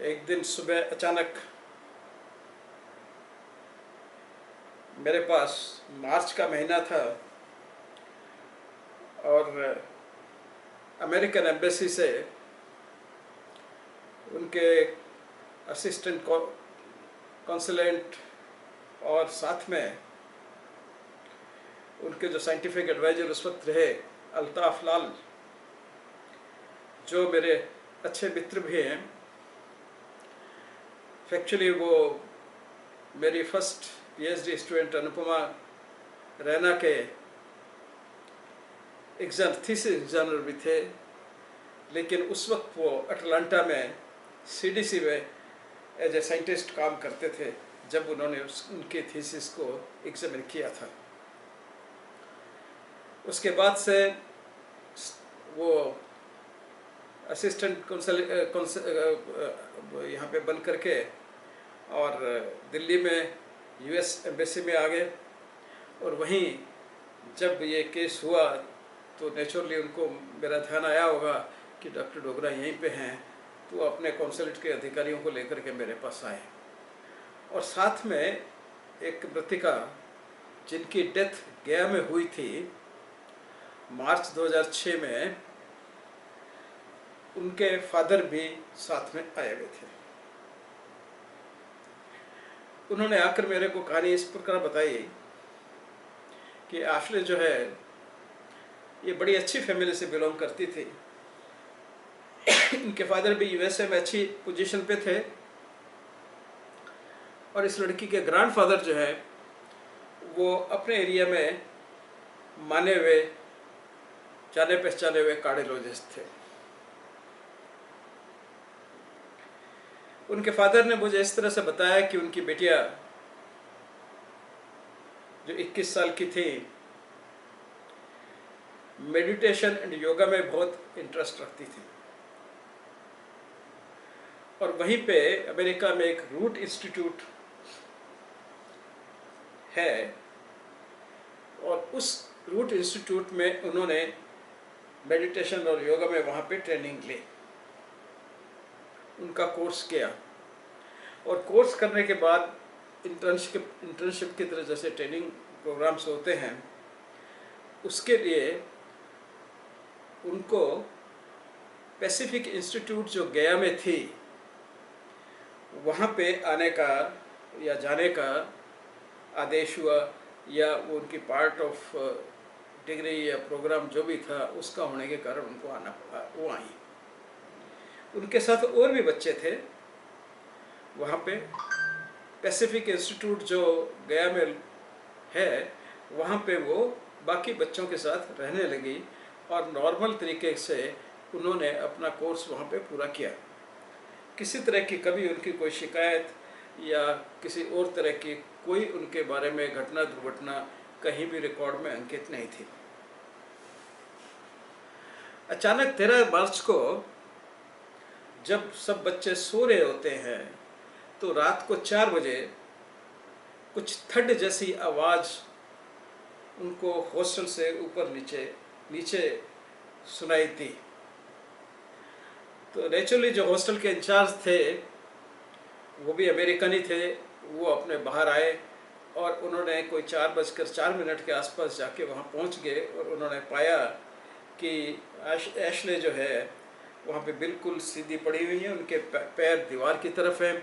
एक दिन सुबह अचानक मेरे पास, मार्च का महीना था और अमेरिकन एम्बेसी से उनके असिस्टेंट कॉन्सुलेट और साथ में उनके जो साइंटिफिक एडवाइजर उस वक्त रहे, अल्ताफ लाल, जो मेरे अच्छे मित्र भी हैं। एक्चुअली वो मेरी first PhD student Anupama Raina के थीसिस एग्जामिनर भी थे, लेकिन उस वक्त वो अटलांटा में सीडीसी में एज ए साइंटिस्ट काम करते थे जब उन्होंने उनके थीसिस को एग्जामिन किया था। उसके बाद से वो असिस्टेंट यहाँ पे बन करके और दिल्ली में यूएस एम्बेसी में आ गए। और वहीं जब ये केस हुआ तो नेचुरली उनको मेरा ध्यान आया होगा कि डॉक्टर डोगरा यहीं पे हैं, तो अपने कॉन्सुलेट के अधिकारियों को लेकर के मेरे पास आए। और साथ में एक मृतिका जिनकी डेथ गया में हुई थी मार्च 2006 में, उनके फादर भी साथ में आए हुए थे। उन्होंने आकर मेरे को कहानी इस प्रकार बताई कि आशले जो है ये बड़ी अच्छी फैमिली से बिलोंग करती थी। इनके फादर भी यूएसए में अच्छी पोजीशन पे थे और इस लड़की के ग्रैंडफादर जो है वो अपने एरिया में माने हुए, जाने पहचाने हुए कार्डियोलॉजिस्ट थे। उनके फादर ने मुझे इस तरह से बताया कि उनकी बेटिया जो 21 साल की थी, मेडिटेशन एंड योगा में बहुत इंटरेस्ट रखती थी और वहीं पे अमेरिका में एक रूट इंस्टीट्यूट है और उस रूट इंस्टीट्यूट में उन्होंने मेडिटेशन और योगा में वहाँ पे ट्रेनिंग ली, उनका कोर्स किया। और कोर्स करने के बाद इंटर्नशिप की तरह जैसे ट्रेनिंग प्रोग्राम्स होते हैं, उसके लिए उनको पैसिफिक इंस्टीट्यूट जो गया में थी वहाँ पे आने का या जाने का आदेश हुआ, या वो उनकी पार्ट ऑफ डिग्री या प्रोग्राम जो भी था उसका होने के कारण उनको आना पड़ा। वो आई, उनके साथ और भी बच्चे थे वहाँ पे। पैसिफिक इंस्टीट्यूट जो गया में है वहाँ पे वो बाकी बच्चों के साथ रहने लगी और नॉर्मल तरीके से उन्होंने अपना कोर्स वहाँ पे पूरा किया। किसी तरह की कभी उनकी कोई शिकायत या किसी और तरह की कोई उनके बारे में घटना दुर्घटना कहीं भी रिकॉर्ड में अंकित नहीं थी। अचानक 13 मार्च को जब सब बच्चे सो रहे होते हैं तो रात को 4 बजे कुछ थड जैसी आवाज़ उनको हॉस्टल से ऊपर नीचे सुनाई दी। तो नेचुरली जो हॉस्टल के इंचार्ज थे वो भी अमेरिकन ही थे, वो अपने बाहर आए और उन्होंने कोई 4:04 के आसपास जाके वहाँ पहुँच गए और उन्होंने पाया कि एशले जो है वहाँ पे बिल्कुल सीधी पड़ी हुई है, उनके पैर दीवार की तरफ है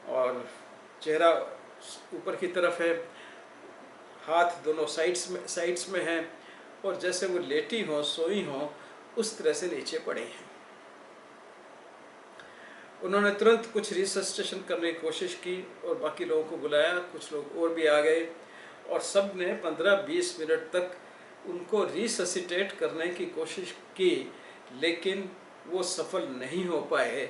और चेहरा ऊपर की तरफ है, हाथ दोनों साइड्स में हैं और जैसे वो लेटी हों सोई हों उस तरह से नीचे पड़ी हैं। उन्होंने तुरंत कुछ रिससिटेशन करने की कोशिश की और बाकी लोगों को बुलाया, कुछ लोग और भी आ गए और सब ने 15-20 मिनट तक उनको रिससिटेट करने की कोशिश की, लेकिन वो सफल नहीं हो पाए।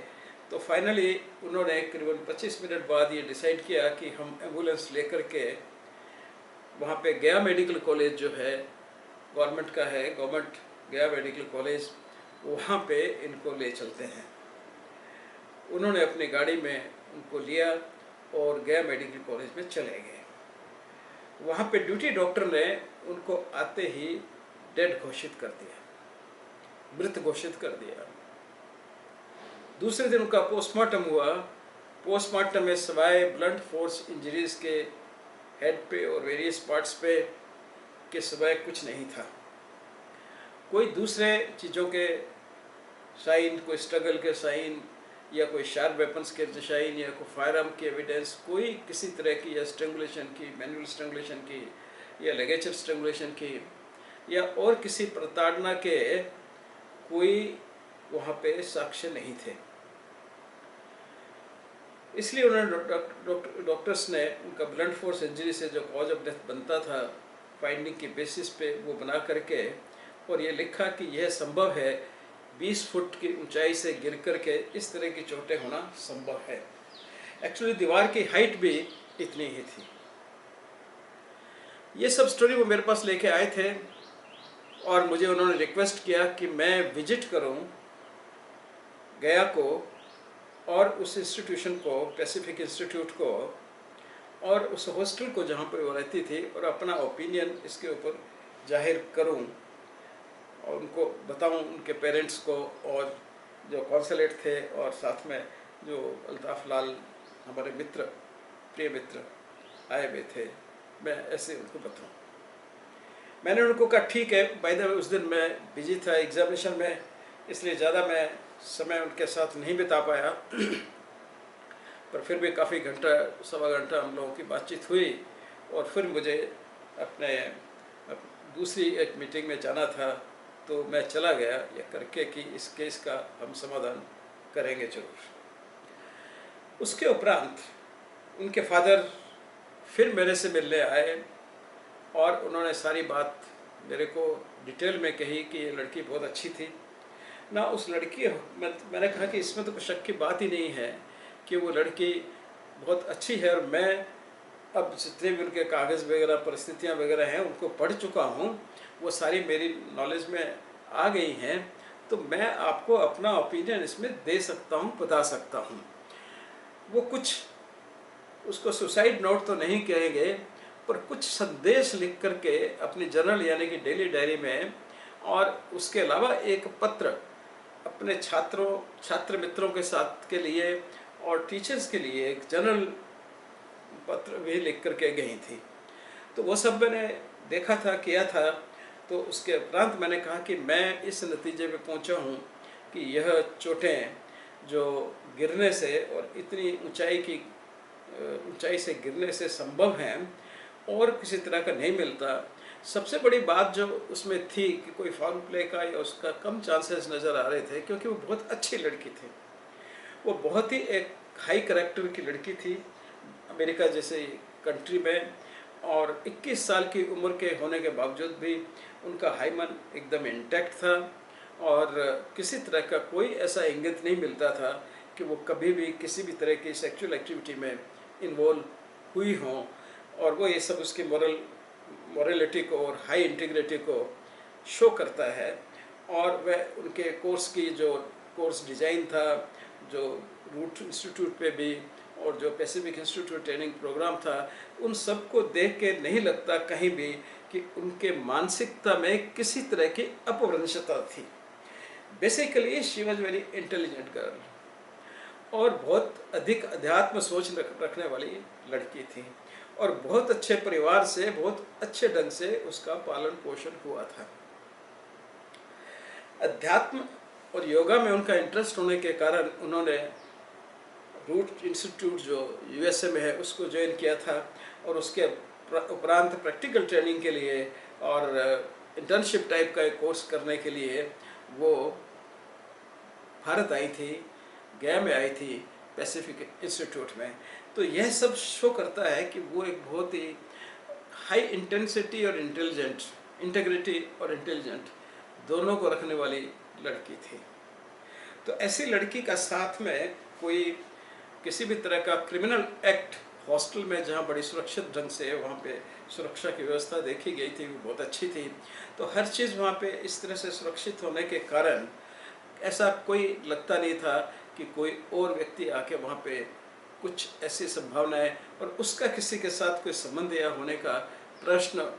तो फाइनली उन्होंने करीबन 25 मिनट बाद ये डिसाइड किया कि हम एम्बुलेंस लेकर के वहाँ पे गया मेडिकल कॉलेज जो है गवर्नमेंट का है, गवर्नमेंट गया मेडिकल कॉलेज, वहाँ पे इनको ले चलते हैं। उन्होंने अपनी गाड़ी में उनको लिया और गया मेडिकल कॉलेज में चले गए। वहाँ पे ड्यूटी डॉक्टर ने उनको आते ही डेड घोषित कर दिया, मृत घोषित कर दिया। दूसरे दिन उनका पोस्टमार्टम हुआ। पोस्टमार्टम में सिवाय ब्लंट फोर्स इंजरीज के हेड पे और वेरियस पार्ट्स पे के सिवाय कुछ नहीं था। कोई दूसरे चीज़ों के साइन, कोई स्ट्रगल के साइन या कोई शार्प वेपन्स के साइन या कोई फायर आर्म की एविडेंस, कोई किसी तरह की या स्ट्रंगुलेशन की, मैनुअल स्ट्रंगुलेशन की या लिगेचर स्ट्रंगुलेशन की या और किसी प्रताड़ना के कोई वहाँ पे साक्ष्य नहीं थे। इसलिए उन्होंने डॉक्टर्स ने उनका ब्लंट फोर्स इंजरी से जो कॉज ऑफ डेथ बनता था फाइंडिंग के बेसिस पे वो बना करके और ये लिखा कि यह संभव है 20 फुट की ऊंचाई से गिर कर के इस तरह की चोटें होना संभव है। एक्चुअली दीवार की हाइट भी इतनी ही थी। ये सब स्टोरी वो मेरे पास लेके आए थे और मुझे उन्होंने रिक्वेस्ट किया कि मैं विजिट करूं गया को और उस इंस्टीट्यूशन को, पैसिफिक इंस्टीट्यूट को और उस हॉस्टल को जहाँ पर वो रहती थी और अपना ओपिनियन इसके ऊपर जाहिर करूं और उनको बताऊं, उनके पेरेंट्स को और जो कॉन्सलेट थे और साथ में जो अल्ताफ़ लाल हमारे मित्र, प्रिय मित्र आए हुए थे, मैं ऐसे उनको बताऊं। मैंने उनको कहा ठीक है। बाय द वे उस दिन मैं बिजी था एग्जामिनेशन में, इसलिए ज़्यादा मैं समय उनके साथ नहीं बिता पाया पर फिर भी काफ़ी घंटा, सवा घंटा हम लोगों की बातचीत हुई और फिर मुझे अपने दूसरी एक मीटिंग में जाना था तो मैं चला गया ये करके कि इस केस का हम समाधान करेंगे जरूर। उसके उपरांत उनके फादर फिर मेरे से मिलने आए और उन्होंने सारी बात मेरे को डिटेल में कही कि ये लड़की बहुत अच्छी थी ना। उस लड़की, मैंने कहा कि इसमें तो कोई शक की बात ही नहीं है कि वो लड़की बहुत अच्छी है और मैं अब जितने भी उनके कागज़ वगैरह, परिस्थितियाँ वगैरह हैं उनको पढ़ चुका हूँ, वो सारी मेरी नॉलेज में आ गई हैं, तो मैं आपको अपना ओपिनियन इसमें दे सकता हूँ, बता सकता हूँ। वो कुछ उसको सुसाइड नोट तो नहीं कहेंगे पर कुछ संदेश लिख करके अपनी जर्नल यानी कि डेली डायरी में और उसके अलावा एक पत्र अपने छात्र मित्रों के साथ के लिए और टीचर्स के लिए एक जर्नल पत्र भी लिख करके गई थी। तो वो सब मैंने देखा था, किया था। तो उसके उपरांत मैंने कहा कि मैं इस नतीजे पे पहुंचा हूँ कि यह चोटें जो गिरने से और इतनी ऊंचाई से गिरने से संभव हैं और किसी तरह का नहीं मिलता। सबसे बड़ी बात जो उसमें थी कि कोई फाउल प्ले का या उसका कम चांसेस नज़र आ रहे थे क्योंकि वो बहुत अच्छी लड़की थी। वो बहुत ही एक हाई कैरेक्टर की लड़की थी अमेरिका जैसे कंट्री में और 21 साल की उम्र के होने के बावजूद भी उनका हाइमन एकदम इंटैक्ट था और किसी तरह का कोई ऐसा इंगित नहीं मिलता था कि वो कभी भी किसी भी तरह की सेक्सुअल एक्टिविटी में इन्वॉल्व हुई हों। और वो ये सब उसकी मॉरलिटी को और हाई इंटीग्रिटी को शो करता है। और वह उनके कोर्स की जो कोर्स डिज़ाइन था, जो रूट इंस्टीट्यूट पे भी और जो पैसिफिक इंस्टीट्यूट ट्रेनिंग प्रोग्राम था, उन सब को देख के नहीं लगता कहीं भी कि उनके मानसिकता में किसी तरह की अपभ्रंशता थी। Basically she was very intelligent girl और बहुत अधिक अध्यात्म सोच रखने वाली लड़की थी और बहुत अच्छे परिवार से बहुत अच्छे ढंग से उसका पालन पोषण हुआ था। अध्यात्म और योगा में उनका इंटरेस्ट होने के कारण उन्होंने रूट इंस्टीट्यूट जो यूएसए में है उसको ज्वाइन किया था और उसके उपरांत प्रैक्टिकल ट्रेनिंग के लिए और इंटर्नशिप टाइप का एक कोर्स करने के लिए वो भारत आई थी, गया में आई थी पैसिफिक इंस्टीट्यूट में। तो यह सब शो करता है कि वो एक बहुत ही हाई इंटेंसिटी और इंटेलिजेंट, इंटेग्रिटी और इंटेलिजेंट दोनों को रखने वाली लड़की थी। तो ऐसी लड़की का साथ में कोई किसी भी तरह का क्रिमिनल एक्ट हॉस्टल में जहाँ बड़ी सुरक्षित ढंग से वहाँ पे सुरक्षा की व्यवस्था देखी गई थी, वो बहुत अच्छी थी। तो हर चीज़ वहाँ पे इस तरह से सुरक्षित होने के कारण ऐसा कोई लगता नहीं था कि कोई और व्यक्ति आके वहाँ पे कुछ ऐसी संभावनाएं और उसका किसी के साथ कोई संबंध या होने का प्रश्न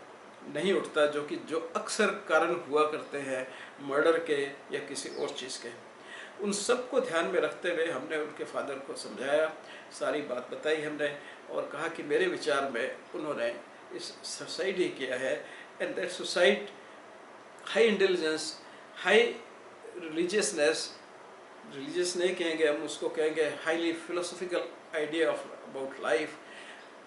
नहीं उठता, जो अक्सर कारण हुआ करते हैं मर्डर के या किसी और चीज़ के। उन सब को ध्यान में रखते हुए हमने उनके फादर को समझाया, सारी बात बताई हमने, और कहा कि मेरे विचार में उन्होंने इस सुसाइड ही किया है, and that suicide high intelligence, high religiousness, religious नहीं कहेंगे हम उसको, कहेंगे highly philosophical idea of about life,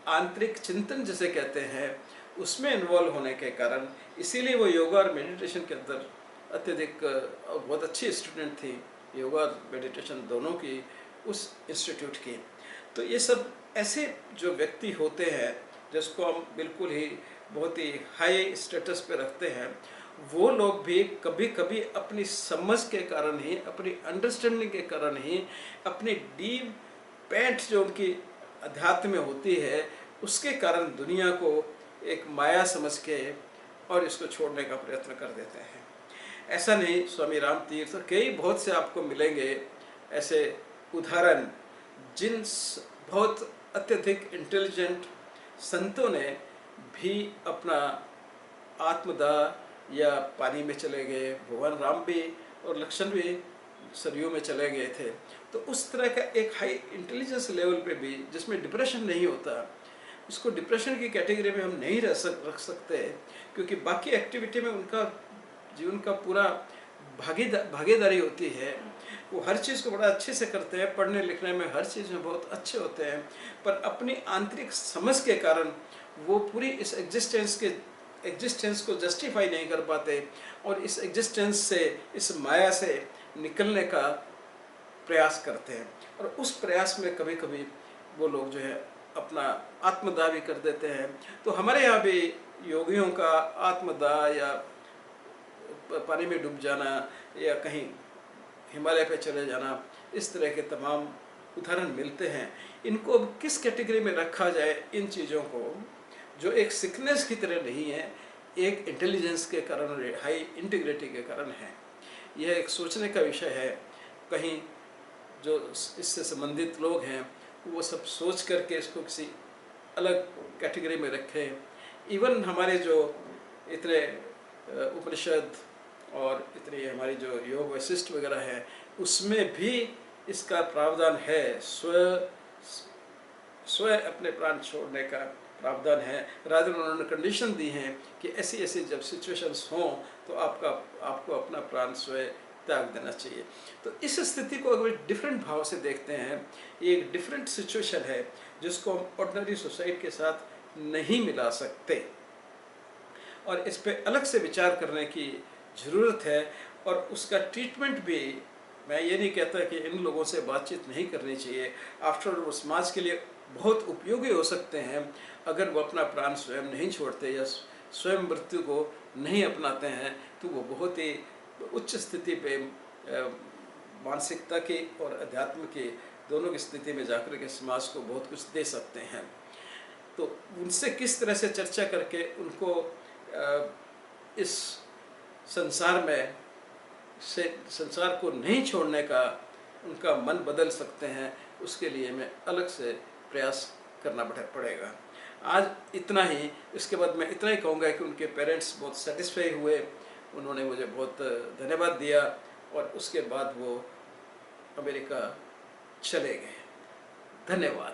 आंतरिक चिंतन जिसे कहते हैं, उसमें इन्वॉल्व होने के कारण, इसीलिए वो योगा और मेडिटेशन के अंदर अत्यधिक बहुत अच्छी स्टूडेंट थी, योगा और मेडिटेशन दोनों की उस इंस्टीट्यूट की। तो ये सब ऐसे जो व्यक्ति होते हैं जिसको हम बिल्कुल ही बहुत ही हाई स्टेटस पे रखते हैं, वो लोग भी कभी कभी अपनी समझ के कारण ही, अपनी अंडरस्टैंडिंग के कारण ही, अपनी डीप पैंट जो उनकी अध्यात्म में होती है, उसके कारण दुनिया को एक माया समझ के और इसको छोड़ने का प्रयत्न कर देते हैं। ऐसा नहीं, स्वामी राम तीर्थ कई बहुत से आपको मिलेंगे ऐसे उदाहरण, जिन बहुत अत्यधिक इंटेलिजेंट संतों ने भी अपना आत्मदाह या पानी में चले गए, भगवान राम भी और लक्ष्मण भी सरयू में चले गए थे। तो उस तरह का एक हाई इंटेलिजेंस लेवल पे भी, जिसमें डिप्रेशन नहीं होता, उसको डिप्रेशन की कैटेगरी में हम नहीं रख सकते, क्योंकि बाकी एक्टिविटी में उनका जीवन का पूरा भागीदारी होती है। वो हर चीज़ को बड़ा अच्छे से करते हैं, पढ़ने लिखने में हर चीज़ में बहुत अच्छे होते हैं, पर अपनी आंतरिक समझ के कारण वो पूरी इस एग्जिस्टेंस को जस्टिफाई नहीं कर पाते, और इस एग्जिस्टेंस से, इस माया से निकलने का प्रयास करते हैं। और उस प्रयास में कभी कभी वो लोग जो है अपना आत्मदाह भी कर देते हैं। तो हमारे यहाँ भी योगियों का आत्मदाह या पानी में डूब जाना या कहीं हिमालय पे चले जाना, इस तरह के तमाम उदाहरण मिलते हैं। इनको अब किस कैटेगरी में रखा जाए, इन चीज़ों को, जो एक सिकनेस की तरह नहीं है, एक इंटेलिजेंस के कारण, हाई इंटीग्रिटी के कारण है। यह एक सोचने का विषय है। कहीं जो इससे संबंधित लोग हैं वो सब सोच करके इसको किसी अलग कैटेगरी में रखें। इवन हमारे जो इतने उपनिषद और इतनी हमारी जो योग वशिष्ठ वगैरह है, उसमें भी इसका प्रावधान है, स्व अपने प्राण छोड़ने का प्रावधान है। राधे उन्होंने कंडीशन दी हैं कि ऐसी ऐसी जब सिचुएशंस हों तो आपको अपना प्राण स्वयं त्याग देना चाहिए। तो इस स्थिति को अगर डिफरेंट भाव से देखते हैं, ये एक डिफरेंट सिचुएशन है जिसको हम ऑर्डिनरी सोसाइटी के साथ नहीं मिला सकते, और इस पे अलग से विचार करने की ज़रूरत है। और उसका ट्रीटमेंट भी, मैं ये नहीं कहता कि इन लोगों से बातचीत नहीं करनी चाहिए, आफ्टर ऑल वो समाज के लिए बहुत उपयोगी हो सकते हैं अगर वो अपना प्राण स्वयं नहीं छोड़ते या स्वयं मृत्यु को नहीं अपनाते हैं, तो वो बहुत ही उच्च स्थिति पे मानसिकता की और अध्यात्म की दोनों की स्थिति में जाकर के समाज को बहुत कुछ दे सकते हैं। तो उनसे किस तरह से चर्चा करके उनको इस संसार में से संसार को नहीं छोड़ने का उनका मन बदल सकते हैं, उसके लिए मैं अलग से प्रयास करना पड़ेगा। आज इतना ही। इसके बाद मैं इतना ही कहूँगा कि उनके पेरेंट्स बहुत सेटिस्फाई हुए, उन्होंने मुझे बहुत धन्यवाद दिया, और उसके बाद वो अमेरिका चले गए। धन्यवाद।